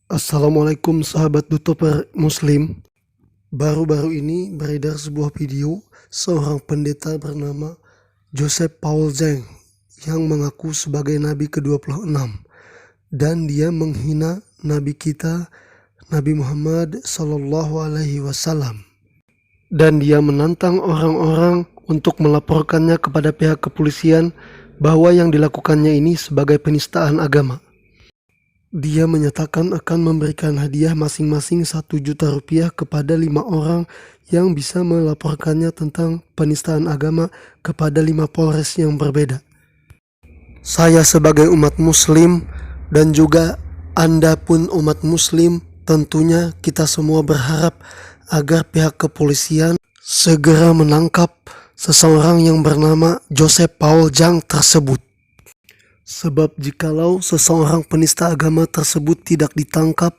Assalamualaikum sahabat YouTuber Muslim. Baru-baru ini beredar sebuah video seorang pendeta bernama Joseph Paul Zhang yang mengaku sebagai Nabi ke-26 dan dia menghina Nabi kita Nabi Muhammad Sallallahu Alaihi Wasallam dan dia menantang orang-orang untuk melaporkannya kepada pihak kepolisian bahwa yang dilakukannya ini sebagai penistaan agama. Dia menyatakan akan memberikan hadiah masing-masing 1 juta rupiah kepada 5 orang yang bisa melaporkannya tentang penistaan agama kepada 5 Polres yang berbeda. Saya sebagai umat muslim dan juga Anda pun umat muslim, tentunya kita semua berharap agar pihak kepolisian segera menangkap seseorang yang bernama Joseph Paul Zhang tersebut. Sebab jikalau seseorang penista agama tersebut tidak ditangkap,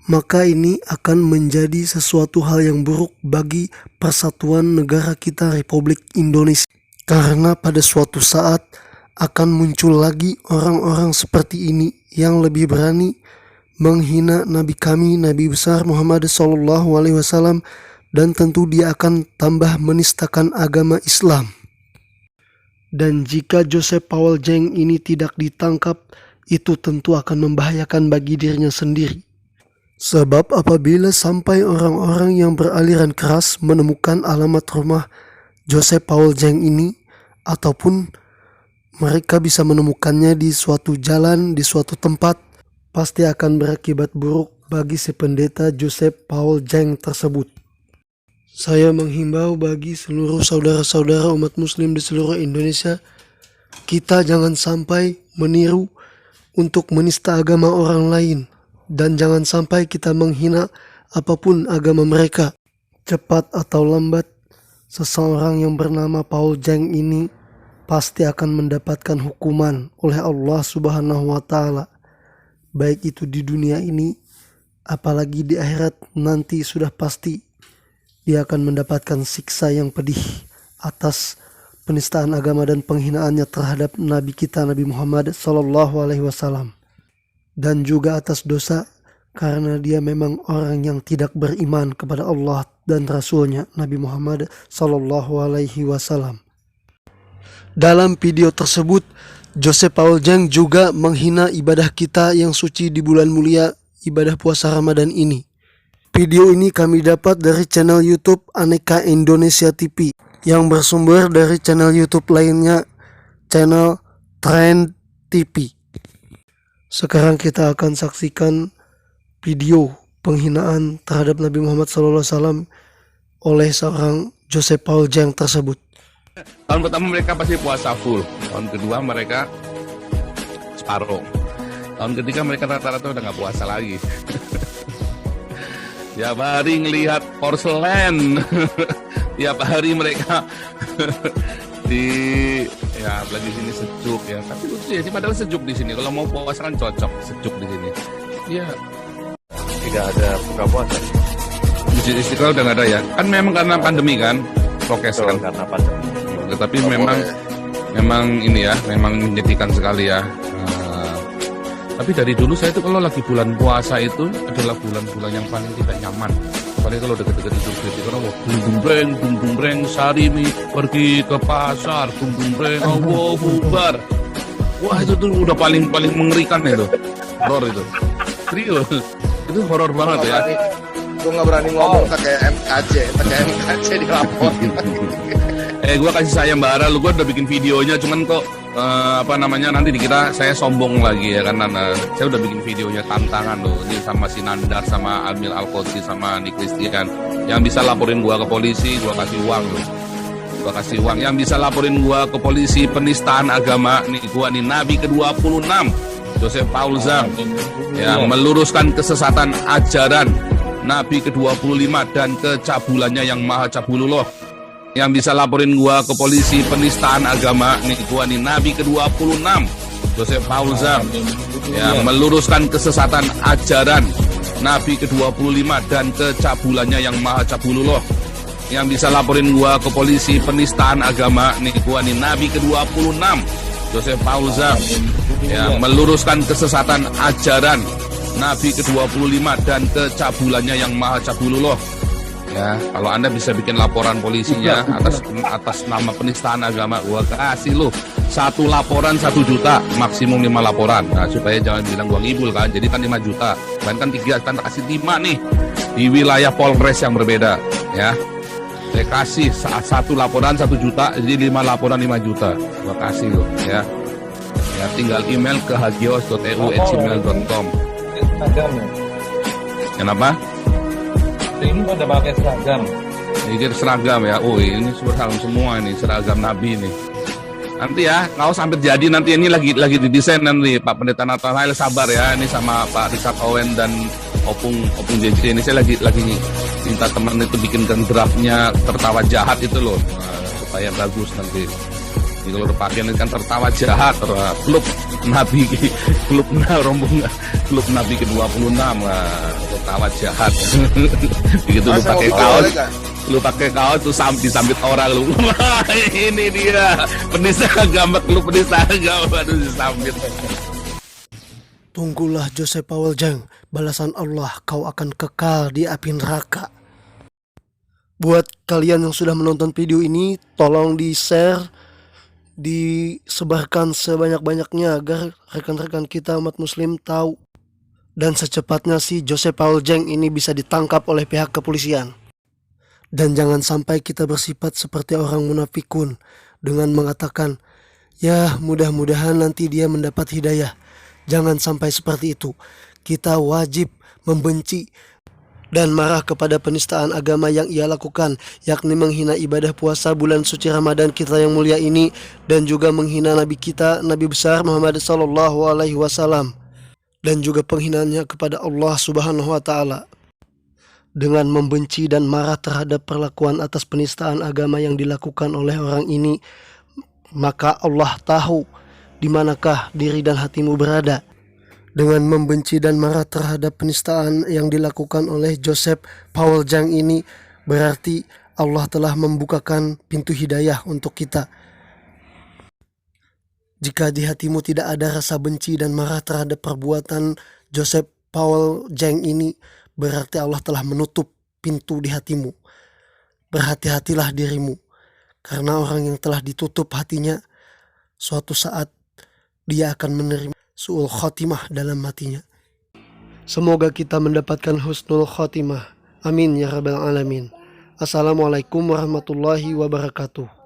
maka ini akan menjadi sesuatu hal yang buruk bagi persatuan negara kita Republik Indonesia. Karena pada suatu saat akan muncul lagi orang-orang seperti ini yang lebih berani menghina Nabi kami, Nabi besar Muhammad SAW, dan tentu dia akan tambah menistakan agama Islam. Dan jika Joseph Paul Zhang ini tidak ditangkap, itu tentu akan membahayakan bagi dirinya sendiri. Sebab apabila sampai orang-orang yang beraliran keras menemukan alamat rumah Joseph Paul Zhang ini, ataupun mereka bisa menemukannya di suatu jalan, di suatu tempat, pasti akan berakibat buruk bagi si pendeta Joseph Paul Zhang tersebut. Saya menghimbau bagi seluruh saudara-saudara umat muslim di seluruh Indonesia, kita jangan sampai meniru untuk menista agama orang lain, dan jangan sampai kita menghina apapun agama mereka. Cepat atau lambat, seseorang yang bernama Paul Zhang ini pasti akan mendapatkan hukuman oleh Allah Subhanahu wa Ta'ala, baik itu di dunia ini, apalagi di akhirat nanti sudah pasti dia akan mendapatkan siksa yang pedih atas penistaan agama dan penghinaannya terhadap Nabi kita Nabi Muhammad SAW, dan juga atas dosa karena dia memang orang yang tidak beriman kepada Allah dan Rasulnya Nabi Muhammad SAW. Dalam video tersebut, Joseph Paul Zhang juga menghina ibadah kita yang suci di bulan mulia ibadah puasa Ramadan ini. Video ini kami dapat dari channel YouTube Aneka Indonesia TV yang bersumber dari channel YouTube lainnya, channel Trend TV. Sekarang kita akan saksikan video penghinaan terhadap Nabi Muhammad SAW oleh seorang Joseph Paul Zhang tersebut. Tahun pertama mereka pasti puasa full, tahun kedua mereka separuh, tahun ketiga mereka rata-rata udah nggak puasa lagi. Tiap hari ngelihat porselen, tiap hari mereka ya apalagi sini sejuk ya. Tapi lucu ya, padahal sejuk di sini. Kalau mau puasa kan cocok sejuk di sini. Ya. Tidak ada buka puasa. Masjid Istiqlal udah nggak ada ya. Kan memang karena pandemi kan, prokes kan. Karena pandemi. Tapi memang ini ya, memang menyedihkan sekali ya. Tapi dari dulu saya itu kalau lagi bulan puasa itu adalah bulan-bulan yang paling tidak nyaman. Apalagi kalau deket-deket Idul Fitri, karena bum breng, Sarimi pergi ke pasar, bum breng, Allah bubar. Wah itu tuh udah paling mengerikan itu, horor itu. Serius, itu horor banget ya. Gue nggak berani ngomong pakai MKC dilapor. Gue kasih sayembara, lu gue udah bikin videonya, cuman kok nanti dikira saya sombong lagi ya, karena saya udah bikin videonya tantangan loh, ini sama si Nandar, sama Almil Al-Qodsi, sama Nick Christian. Yang bisa laporin gua ke polisi, gua kasih uang loh. Gua kasih uang. Yang bisa laporin gua ke polisi penistaan agama, nih gua nih Nabi ke-26, Joseph Paul Zhang, yang meluruskan kesesatan ajaran Nabi ke-25 dan kecabulannya yang maha cabulullah. Yang bisa laporin gua ke polisi penistaan agama, nih gua nih Nabi ke-26, Joseph Paul Zhang, yang meluruskan kesesatan ajaran Nabi ke-25 dan kecabulannya yang maha cabulullah. Yang bisa laporin gua ke polisi penistaan agama, nih gua nih Nabi ke-26, Joseph Paul Zhang, yang meluruskan kesesatan ajaran Nabi ke-25 dan kecabulannya yang maha cabulullah. Ya, kalau Anda bisa bikin laporan polisinya atas nama penistaan agama, gua kasih lo 1 laporan 1 juta, maksimum 5 laporan. Nah, supaya jangan bilang gua ngibul kan. Jadi kan 5 juta. Kan 3, kan kasih 5 nih di wilayah Polres yang berbeda, ya. Saya kasih 1 laporan 1 juta, jadi 5 laporan 5 juta. Gua kasih lo, ya. Ya, tinggal email ke hagios.eu@gmail.com. Kenapa? Ini pada pakai seragam. Ini seragam ya. Oh, ini seragam semua ini, seragam Nabi nih. Nanti ya, kalau sampai jadi nanti ini lagi didesain nanti Pak Pendeta Nathanael, sabar ya. Ini sama Pak Richard Owen dan Opung JJ ini saya lagi minta teman itu bikinkan draftnya tertawa jahat itu loh, supaya bagus nanti. Jadi kalau udah pakai ini kan tertawa jahat, klub Nabi, rombongan klub Nabi ke-26, tertawa jahat. Begitu lu pakai kaos, tuh disambit orang lu. Wah, ini dia penista agama, klub penista agama, aduh disambit. Tunggulah Joseph Paul Jeng, balasan Allah kau akan kekal di api neraka. Buat kalian yang sudah menonton video ini, tolong di-share, disebarkan sebanyak-banyaknya agar rekan-rekan kita umat muslim tahu. Dan secepatnya si Joseph Paul Jeng ini bisa ditangkap oleh pihak kepolisian. Dan jangan sampai kita bersifat seperti orang munafikun dengan mengatakan, ya mudah-mudahan nanti dia mendapat hidayah. Jangan sampai seperti itu. Kita wajib membenci dan marah kepada penistaan agama yang ia lakukan, yakni menghina ibadah puasa bulan suci Ramadan kita yang mulia ini, dan juga menghina Nabi kita, Nabi besar Muhammad SAW, dan juga penghinaannya kepada Allah Subhanahu wa Ta'ala. Dengan membenci dan marah terhadap perlakuan atas penistaan agama yang dilakukan oleh orang ini, maka Allah tahu di manakah diri dan hatimu berada. Dengan membenci dan marah terhadap penistaan yang dilakukan oleh Joseph Paul Jeng ini, berarti Allah telah membukakan pintu hidayah untuk kita. Jika di hatimu tidak ada rasa benci dan marah terhadap perbuatan Joseph Paul Jeng ini, berarti Allah telah menutup pintu di hatimu. Berhati-hatilah dirimu, karena orang yang telah ditutup hatinya, suatu saat dia akan menerima su'ul khotimah dalam hatinya. Semoga kita mendapatkan husnul khotimah. Amin ya rabbal alamin. Assalamualaikum warahmatullahi wabarakatuh.